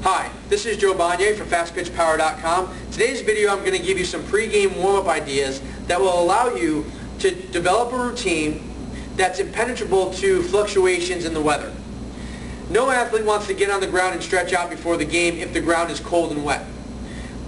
Hi, this is Joe Bonnier from FastPitchPower.com. Today's video I'm going to give you some pre-game warm-up ideas that will allow you to develop a routine that's impenetrable to fluctuations in the weather. No athlete wants to get on the ground and stretch out before the game if the ground is cold and wet.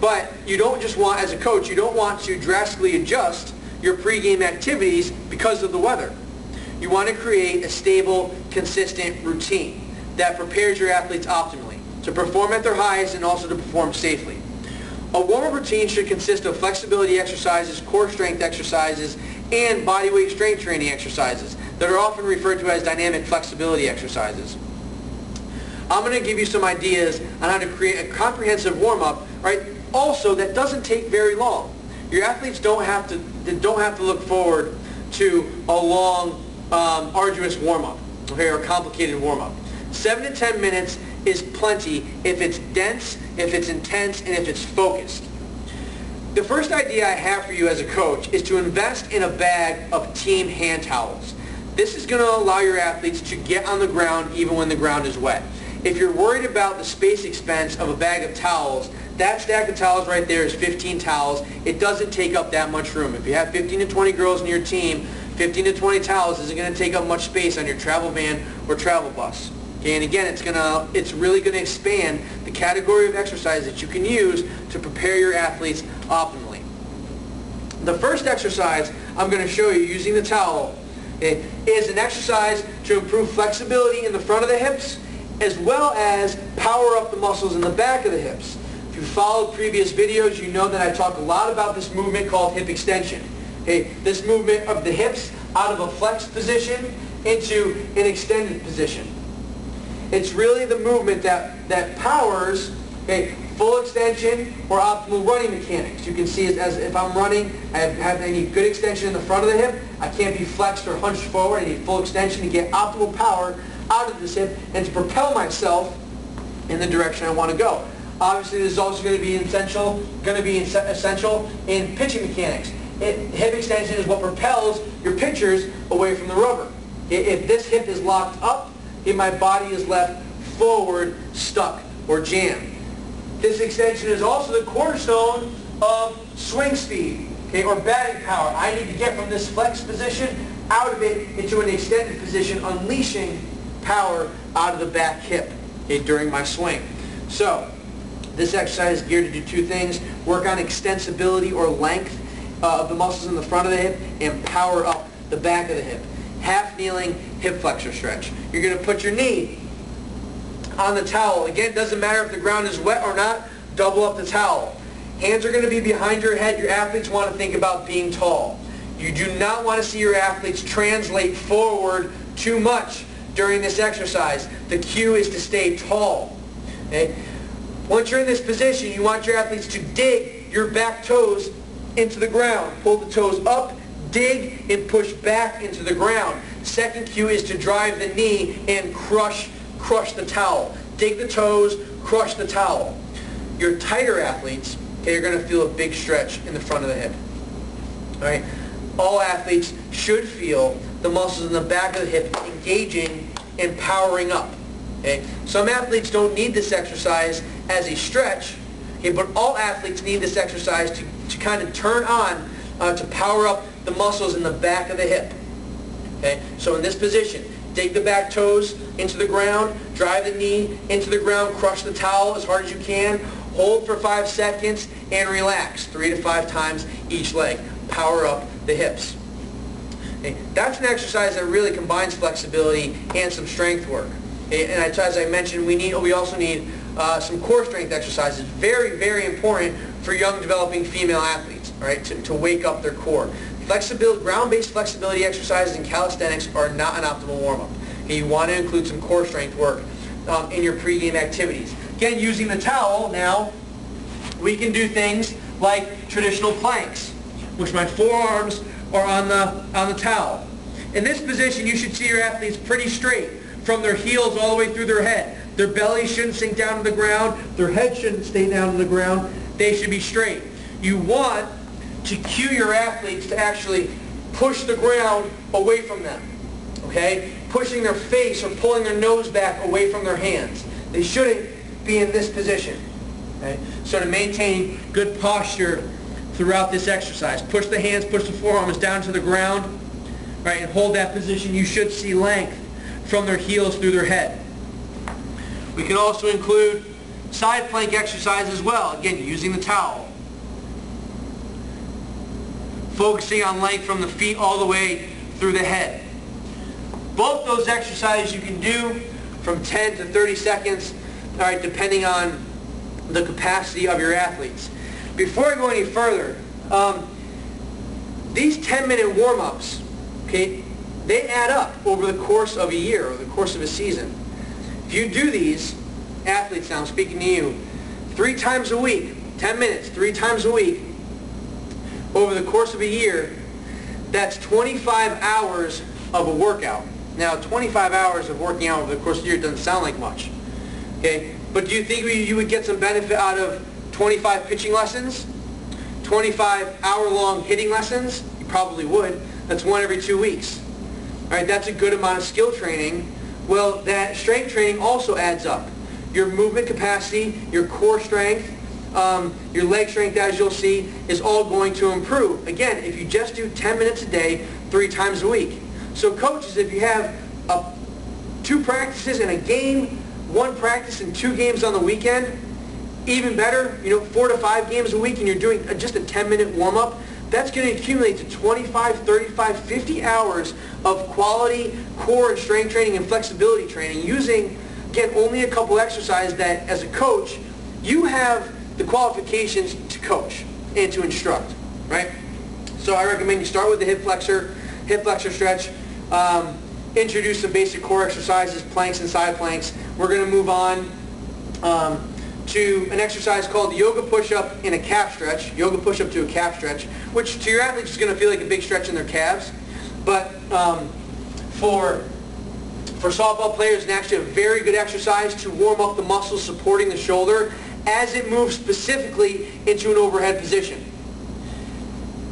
But you don't just want, as a coach, you don't want to drastically adjust your pre-game activities because of the weather. You want to create a stable, consistent routine that prepares your athletes optimally to perform at their highest and also to perform safely. A warm-up routine should consist of flexibility exercises, core strength exercises, and body weight strength training exercises that are often referred to as dynamic flexibility exercises. I'm going to give you some ideas on how to create a comprehensive warm-up, right? Also, that doesn't take very long. Your athletes don't have to look forward to a long, arduous warm-up, okay, or complicated warm-up. 7 to 10 minutes is plenty if it's dense, if it's intense, and if it's focused. The first idea I have for you as a coach is to invest in a bag of team hand towels. This is going to allow your athletes to get on the ground even when the ground is wet. If you're worried about the space expense of a bag of towels, that stack of towels right there is 15 towels. It doesn't take up that much room. If you have 15 to 20 girls in your team, 15 to 20 towels isn't going to take up much space on your travel van or travel bus. Okay, and again, it's really going to expand the category of exercise that you can use to prepare your athletes optimally. The first exercise I'm going to show you using the towel is an exercise to improve flexibility in the front of the hips as well as power up the muscles in the back of the hips. If you've followed previous videos, you know that I talk a lot about this movement called hip extension. Okay, this movement of the hips out of a flexed position into an extended position. It's really the movement that powers full extension or optimal running mechanics. You can see as if I'm running, I need good extension in the front of the hip. I can't be flexed or hunched forward. I need full extension to get optimal power out of this hip and to propel myself in the direction I want to go. Obviously, this is also going to be essential in pitching mechanics. Hip extension is what propels your pitchers away from the rubber. If this hip is locked up, my body is left forward, stuck, or jammed. This extension is also the cornerstone of swing speed, or batting power. I need to get from this flex position out of it into an extended position, unleashing power out of the back hip during my swing. So, this exercise is geared to do two things: work on extensibility or length of the muscles in the front of the hip and power up the back of the hip. Half kneeling hip flexor stretch. You're going to put your knee on the towel. Again, it doesn't matter if the ground is wet or not, double up the towel. Hands are going to be behind your head. Your athletes want to think about being tall. You do not want to see your athletes translate forward too much during this exercise. The cue is to stay tall. Okay? Once you're in this position, you want your athletes to dig your back toes into the ground. Pull the toes up, dig, and push back into the ground. Second cue is to drive the knee and crush the towel. Dig the toes, crush the towel. Your tighter athletes, are going to feel a big stretch in the front of the hip. All right? All athletes should feel the muscles in the back of the hip engaging and powering up. Okay? Some athletes don't need this exercise as a stretch, but all athletes need this exercise to kind of turn on, to power up the muscles in the back of the hip. Okay? So in this position, dig the back toes into the ground, drive the knee into the ground, crush the towel as hard as you can, hold for 5 seconds, and relax 3 to 5 times each leg. Power up the hips. Okay? That's an exercise that really combines flexibility and some strength work. Okay? And as I mentioned, we also need some core strength exercises. Very, very important for young developing female athletes, all right, to wake up their core. Ground-based flexibility exercises and calisthenics are not an optimal warm-up. Okay, you want to include some core strength work in your pregame activities. Again, using the towel now, we can do things like traditional planks, which my forearms are on the towel. In this position, you should see your athletes pretty straight from their heels all the way through their head. Their belly shouldn't sink down to the ground. Their head shouldn't stay down to the ground. They should be straight. You want to cue your athletes to actually push the ground away from them. Okay? Pushing their face or pulling their nose back away from their hands. They shouldn't be in this position. Okay? So to maintain good posture throughout this exercise, push the hands, push the forearms down to the ground, right, and hold that position. You should see length from their heels through their head. We can also include side plank exercise as well, again using the towel. Focusing on length from the feet all the way through the head. Both those exercises you can do from 10 to 30 seconds, all right, depending on the capacity of your athletes. Before I go any further, these 10-minute warm-ups, okay, they add up over the course of a year or the course of a season. If you do these, athletes now, I'm speaking to you, 3 times a week, 10 minutes, 3 times a week, over the course of a year, that's 25 hours of a workout. Now, 25 hours of working out over the course of the year doesn't sound like much, okay? But do you think you would get some benefit out of 25 pitching lessons? 25 hour-long hitting lessons? You probably would. That's 1 every 2 weeks. All right, that's a good amount of skill training. Well, that strength training also adds up. Your movement capacity, your core strength, your leg strength, as you'll see, is all going to improve. Again, if you just do 10 minutes a day, 3 times a week. So coaches, if you have 2 practices in a game, 1 practice and 2 games on the weekend, even better, 4 to 5 games a week, and you're doing just a 10-minute warm-up, that's going to accumulate to 25, 35, 50 hours of quality core and strength training and flexibility training using, again, only a couple exercises that, as a coach, you have the qualifications to coach and to instruct, right? So I recommend you start with the hip flexor stretch, introduce some basic core exercises, planks and side planks. We're going to move on to an exercise called the yoga push-up in a calf stretch, yoga push-up to a calf stretch, which to your athletes is going to feel like a big stretch in their calves. But for softball players, it's actually a very good exercise to warm up the muscles supporting the shoulder as it moves specifically into an overhead position.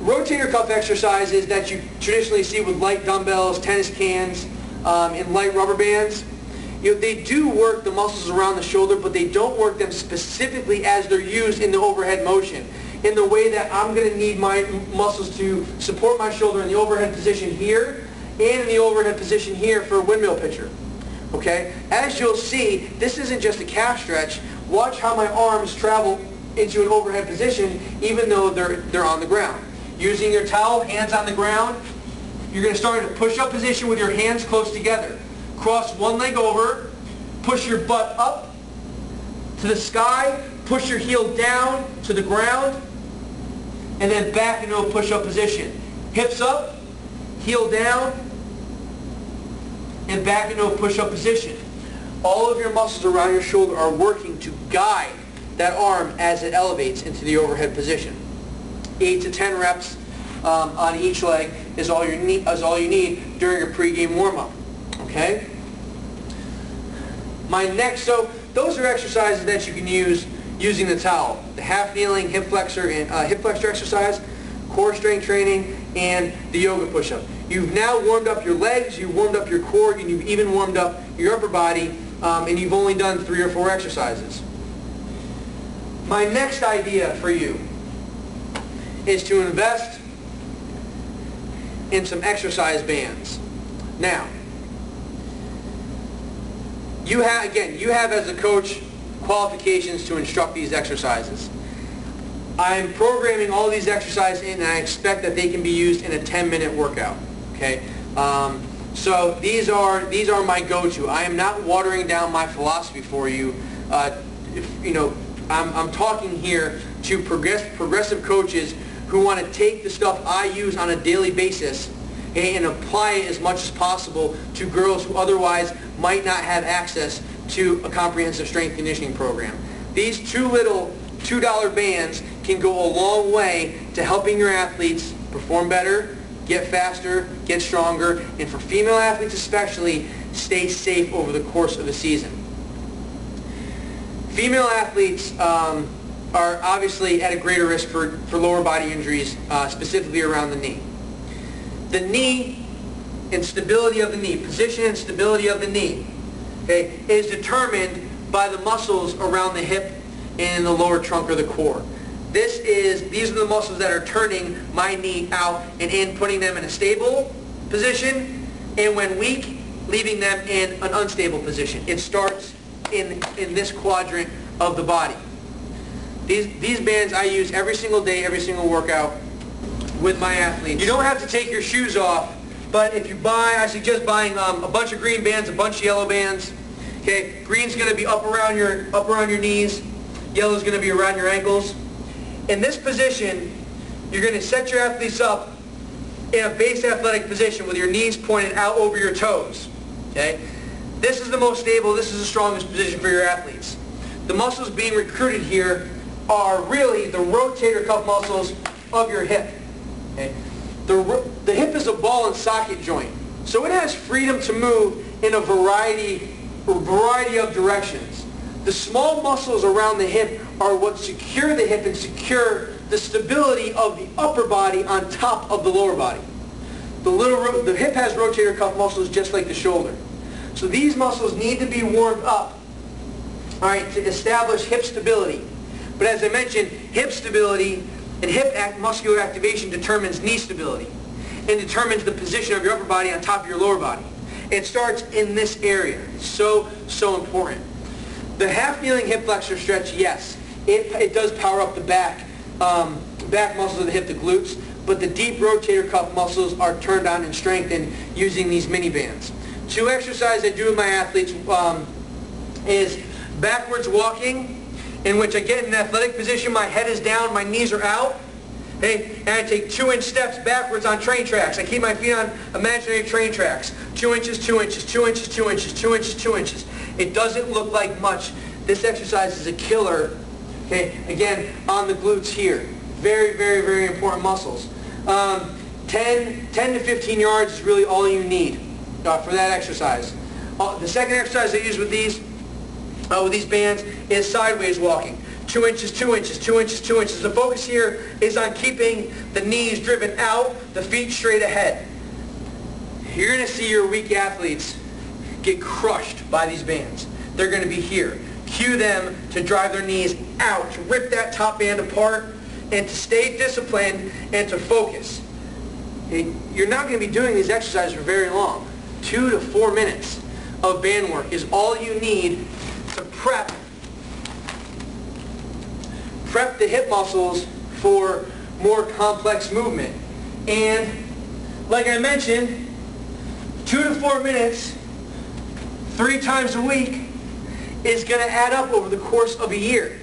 Rotator cuff exercises that you traditionally see with light dumbbells, tennis cans, and light rubber bands, they do work the muscles around the shoulder, but they don't work them specifically as they're used in the overhead motion, in the way that I'm going to need my muscles to support my shoulder in the overhead position here and in the overhead position here for a windmill pitcher. Okay? As you'll see, this isn't just a calf stretch. Watch how my arms travel into an overhead position even though they're on the ground. Using your towel, hands on the ground, you're going to start in a push-up position with your hands close together. Cross one leg over, push your butt up to the sky, push your heel down to the ground, and then back into a push-up position. Hips up, heel down, and back into a push-up position. All of your muscles around your shoulder are working to guide that arm as it elevates into the overhead position. 8 to 10 reps on each leg is all you need during your pregame warm-up. Okay? So those are exercises that you can use using the towel. The half kneeling, hip flexor exercise, core strength training, and the yoga push-up. You've now warmed up your legs, you've warmed up your core, and you've even warmed up your upper body, and you've only done 3 or 4 exercises. My next idea for you is to invest in some exercise bands. Now, you have as a coach qualifications to instruct these exercises. I'm programming all these exercises in, and I expect that they can be used in a 10-minute workout. Okay, so these are my go-to. I am not watering down my philosophy for you. I'm talking here to progressive coaches who want to take the stuff I use on a daily basis and apply it as much as possible to girls who otherwise might not have access to a comprehensive strength conditioning program. These 2 little $2 bands can go a long way to helping your athletes perform better, get faster, get stronger, and for female athletes especially, stay safe over the course of the season. Female athletes are obviously at a greater risk for lower body injuries, specifically around the knee. The knee and stability of the knee, position and stability of the knee, okay, is determined by the muscles around the hip and the lower trunk or the core. These are the muscles that are turning my knee out and in, putting them in a stable position, and when weak, leaving them in an unstable position. It starts in this quadrant of the body. These bands I use every single day, every single workout with my athletes. You don't have to take your shoes off, but if you buy, I suggest buying a bunch of green bands, a bunch of yellow bands. Okay, green's going to be up around your knees. Yellow's going to be around your ankles. In this position, you're going to set your athletes up in a base athletic position with your knees pointed out over your toes. Okay? This is the most stable, this is the strongest position for your athletes. The muscles being recruited here are really the rotator cuff muscles of your hip. Okay? The hip is a ball and socket joint, so it has freedom to move in a variety of directions. The small muscles around the hip are what secure the hip and secure the stability of the upper body on top of the lower body. The hip has rotator cuff muscles just like the shoulder. So these muscles need to be warmed up, all right, to establish hip stability. But as I mentioned, hip stability and hip muscular activation determines knee stability and determines the position of your upper body on top of your lower body. It starts in this area. So important. The half-kneeling hip flexor stretch, yes, it does power up the back muscles of the hip, the glutes, but the deep rotator cuff muscles are turned on and strengthened using these mini bands. Two exercises I do with my athletes is backwards walking, in which I get in an athletic position, my head is down, my knees are out, okay, and I take 2-inch steps backwards on train tracks. I keep my feet on imaginary train tracks. 2 inches, 2 inches, 2 inches, 2 inches, 2 inches, 2 inches. It doesn't look like much. This exercise is a killer, okay, again, on the glutes here. Very, very, very important muscles. 10 to 15 yards is really all you need for that exercise. The second exercise I use with these bands is sideways walking. 2 inches, 2 inches, 2 inches, 2 inches. The focus here is on keeping the knees driven out, the feet straight ahead. You're going to see your weak athletes get crushed by these bands. They're going to be here. Cue them to drive their knees out, to rip that top band apart, and to stay disciplined and to focus. Okay? You're not going to be doing these exercises for very long. 2 to 4 minutes of band work is all you need to prep the hip muscles for more complex movement. And like I mentioned, 2 to 4 minutes 3 times a week is going to add up over the course of a year.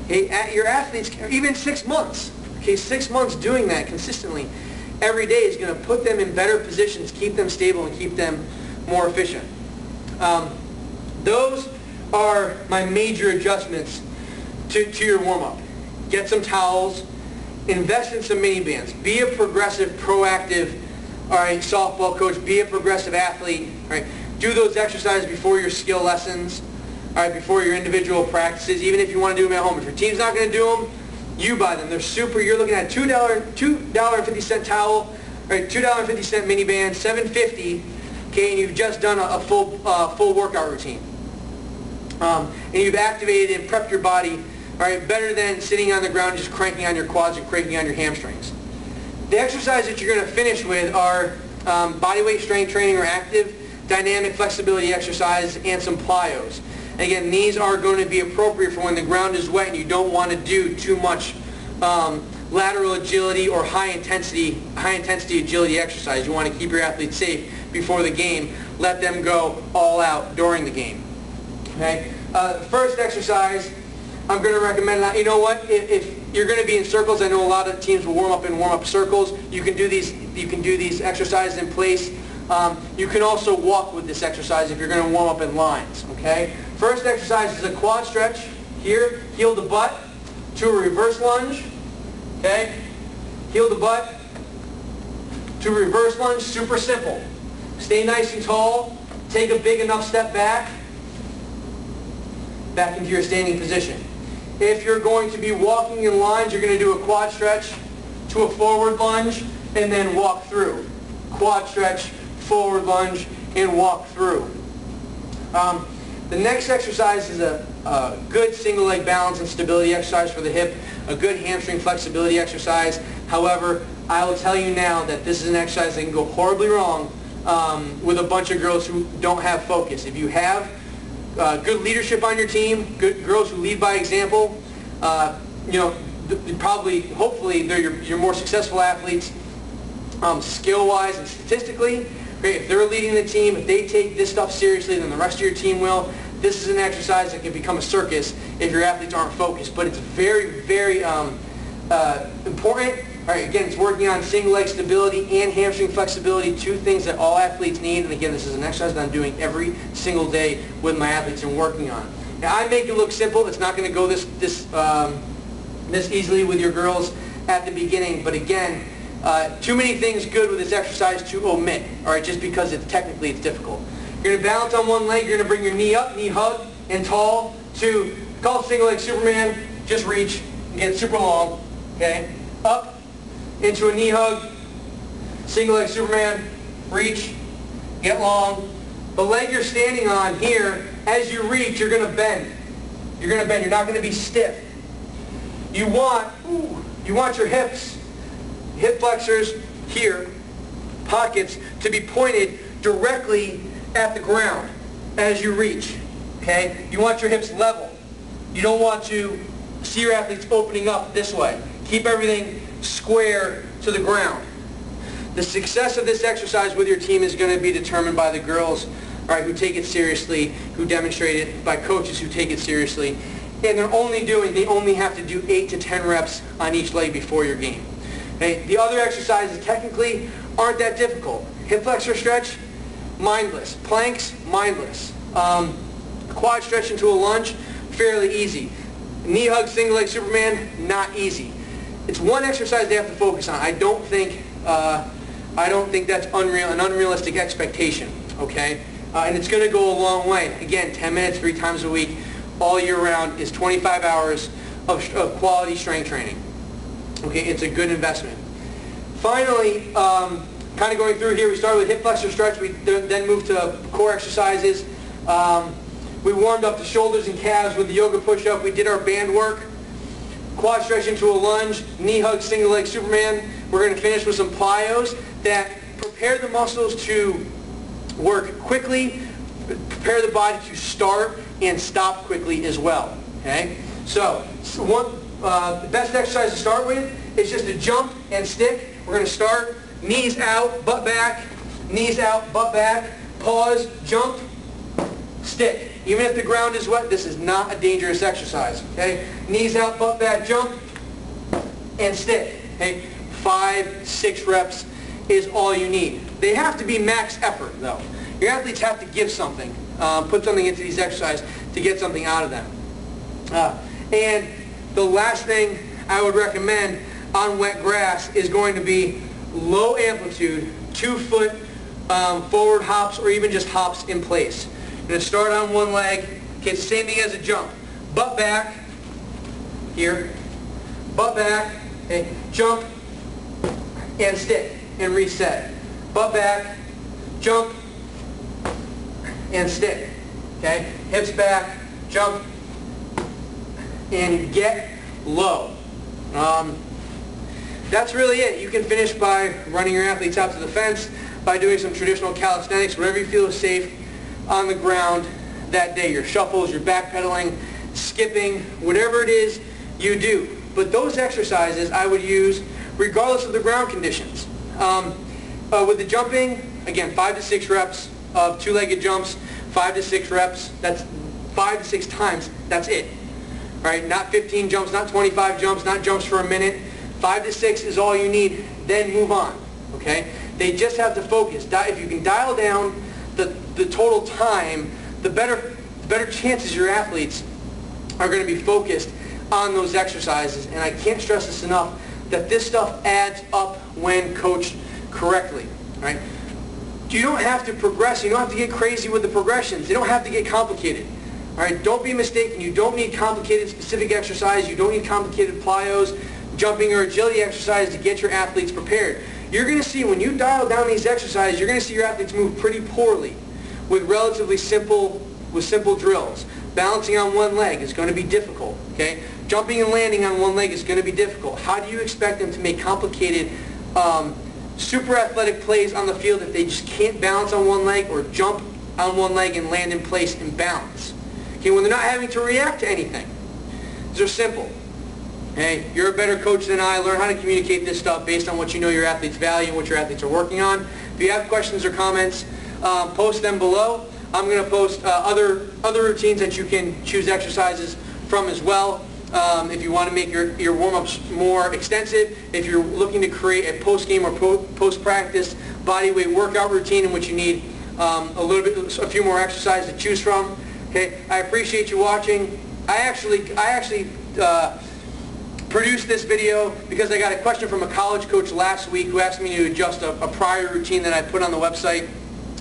Okay, your athletes, even 6 months, okay, 6 months doing that consistently every day is going to put them in better positions, keep them stable, and keep them more efficient. Those are my major adjustments to your warm-up. Get some towels, invest in some mini bands, be a progressive, proactive, all right, softball coach, be a progressive athlete, all right. Do those exercises before your skill lessons, all right, before your individual practices, even if you want to do them at home. If your team's not going to do them, you buy them. They're super. You're looking at $2.50 towel, all right, $2.50 mini band, $7.50, okay, and you've just done a full workout routine. And you've activated and prepped your body, all right, better than sitting on the ground just cranking on your quads and cranking on your hamstrings. The exercise that you're going to finish with are bodyweight strength training or active dynamic flexibility exercises and some plyos. And again, these are going to be appropriate for when the ground is wet and you don't want to do too much lateral agility or high intensity agility exercise. You want to keep your athletes safe before the game. Let them go all out during the game. Okay. The first exercise I'm going to recommend. You know what? If you're going to be in circles, I know a lot of teams will warm up in warm-up circles. You can do these exercises in place. You can also walk with this exercise if you're going to warm up in lines. Okay. First exercise is a quad stretch. Here, heel to butt to a reverse lunge. Okay. Heel to butt to a reverse lunge. Super simple. Stay nice and tall. Take a big enough step back into your standing position. If you're going to be walking in lines, you're going to do a quad stretch to a forward lunge and then walk through. Quad stretch, forward lunge, and walk through. The next exercise is a good single leg balance and stability exercise for the hip, a good hamstring flexibility exercise. However, I will tell you now that this is an exercise that can go horribly wrong with a bunch of girls who don't have focus. If you have good leadership on your team, good girls who lead by example, you know, hopefully they're your more successful athletes skill-wise and statistically. Great. If they're leading the team, if they take this stuff seriously, then the rest of your team will. This is an exercise that can become a circus if your athletes aren't focused, but it's very, very important. All right, again, it's working on single leg stability and hamstring flexibility, two things that all athletes need. And again, this is an exercise that I'm doing every single day with my athletes and working on. Now, I make it look simple. It's not going to go this easily with your girls at the beginning, but again, too many things good with this exercise to omit, all right, just because technically it's difficult. You're going to balance on one leg, you're going to bring your knee up, knee hug, and tall to, call it single leg Superman, just reach and get super long, okay? Up into a knee hug, single leg Superman, reach, get long. The leg you're standing on here, as you reach, you're going to bend. You're going to bend, you're not going to be stiff. You want your hips, hip flexors here, pockets, to be pointed directly at the ground as you reach, okay? You want your hips level. You don't want to see your athletes opening up this way. Keep everything square to the ground. The success of this exercise with your team is going to be determined by the girls, all right, who take it seriously, who demonstrate it, by coaches who take it seriously, and they only have to do 8 to 10 reps on each leg before your game. Okay? The other exercises technically aren't that difficult. Hip flexor stretch, mindless. Planks, mindless. Quad stretch into a lunge, fairly easy. Knee hug, single leg Superman, not easy. It's one exercise they have to focus on. I don't think that's an unrealistic expectation. Okay, and it's going to go a long way. Again, 10 minutes, 3 times a week, all year round is 25 hours of quality strength training. Okay, it's a good investment. Finally, kind of going through here, we started with hip flexor stretch. We then moved to core exercises. We warmed up the shoulders and calves with the yoga push-up. We did our band work. Quad stretch into a lunge, knee hug, single leg Superman. We're going to finish with some plyos that prepare the muscles to work quickly, prepare the body to start and stop quickly as well. Okay? So the best exercise to start with is just to jump and stick. We're going to start knees out, butt back, knees out, butt back, pause, jump, stick. Even if the ground is wet, this is not a dangerous exercise. Okay? Knees out, butt back, jump, and stick. Okay? 5, 6 reps is all you need. They have to be max effort, though. Your athletes have to give something, put something into these exercises to get something out of them. And the last thing I would recommend on wet grass is going to be low amplitude, 2-foot forward hops or even just hops in place. You're going to start on one leg. Okay, it's the same thing as a jump. Butt back, here, butt back, okay, jump, and stick, and reset. Butt back, jump, and stick. Okay, hips back, jump, and get low. That's really it. You can finish by running your athletes out to the fence, by doing some traditional calisthenics, whatever you feel is safe on the ground that day. Your shuffles, your backpedaling, skipping, whatever it is you do. But those exercises I would use regardless of the ground conditions. With the jumping, again, 5 to 6 reps of 2-legged jumps, 5 to 6 reps, that's 5 to 6 times, that's it. All right, not 15 jumps, not 25 jumps, not jumps for a minute. 5 to 6 is all you need, then move on, okay? They just have to focus. If you can dial down the total time, the better chances your athletes are going to be focused on those exercises. And I can't stress this enough, that this stuff adds up when coached correctly, right? You don't have to progress. You don't have to get crazy with the progressions. They don't have to get complicated. All right, don't be mistaken. You don't need complicated specific exercise. You don't need complicated plyos, jumping, or agility exercise to get your athletes prepared. You're going to see when you dial down these exercises, you're going to see your athletes move pretty poorly with relatively simple with simple drills. Balancing on one leg is going to be difficult. Okay? Jumping and landing on one leg is going to be difficult. How do you expect them to make complicated, super athletic plays on the field if they just can't balance on one leg or jump on one leg and land in place and balance? Okay, when they're not having to react to anything. These are simple. Hey, you're a better coach than I. Learn how to communicate this stuff based on what you know your athletes value and what your athletes are working on. If you have questions or comments, post them below. I'm going to post other routines that you can choose exercises from as well. If you want to make your warm-ups more extensive, if you're looking to create a post-game or post-practice body weight workout routine in which you need a few more exercises to choose from. Okay, I appreciate you watching. I actually produced this video because I got a question from a college coach last week who asked me to adjust a prior routine that I put on the website,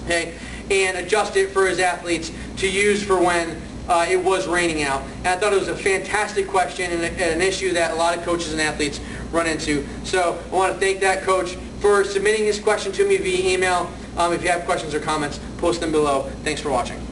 okay, and adjust it for his athletes to use for when it was raining out. And I thought it was a fantastic question and an issue that a lot of coaches and athletes run into. So I want to thank that coach for submitting this question to me via email. If you have questions or comments, post them below. Thanks for watching.